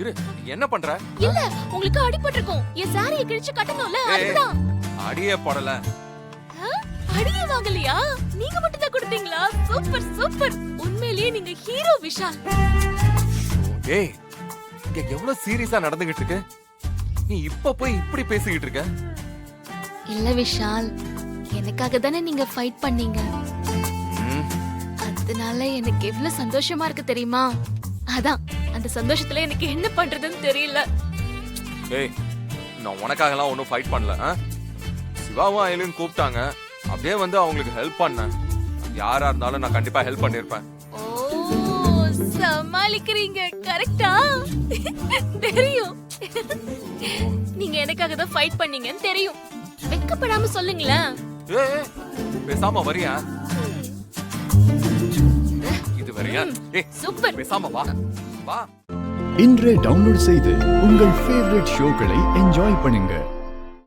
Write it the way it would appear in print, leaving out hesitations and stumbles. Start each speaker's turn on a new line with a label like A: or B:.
A: இரு, என்ன பண்ற?
B: இல்ல, உங்களுக்கு அடிபட்டிருக்கும். என் சாரியை கிழிச்சு கட்டணும்ல, அதுதான்.
A: அடியே படல.
B: அடியே வாங்கலையா? நீங்க மட்டும் தான் கொடுத்தீங்களா? Super super. உண்மையிலேயே நீங்க ஹீரோ விஷால்.
A: ஏய், இங்க எவ்வளவு சீரியஸா நடந்துகிட்டு இருக்கு. நீ இப்ப போய் இப்படி பேசிக்கிட்டு இருக்க.
B: இல்ல விஷால், எனக்காக தானே நீங்க ஃபைட் பண்ணீங்க. அதனால எனக்கு எவ்வளவு சந்தோஷமா இருக்கு தெரியுமா? அதான் அந்த சந்தோஷத்துல எனக்கு என்ன பண்றதுன்னு தெரியல.
A: ஏய், நான் உனக்காகலாம் ஒன்னும் ஃபைட் பண்ணல. சிவாவும் அயலும் கூப்பிட்டாங்க, அப்படியே வந்து அவங்களுக்கு ஹெல்ப் பண்ணேன். யாரா இருந்தாலும் நான் கண்டிப்பா ஹெல்ப் பண்ணிருப்பேன்.
B: ஓ, சமாளிக்கிறீங்க. கரெக்ட்டா? தெரியும். நீங்க எனக்காக தான் ஃபைட் பண்ணீங்கன்னு தெரியும். வெட்கப்படாம சொல்லுங்களேன்.
A: ஏய், பேசாம வரியா? இது வரியா? ஏய்,
B: சூப்பர்.
A: பேசாம வா. வா.
C: இன்றே டவுன்லோட் செய்து உங்கள் ஃபேவரட் ஷோக்களை என்ஜாய் பண்ணுங்க.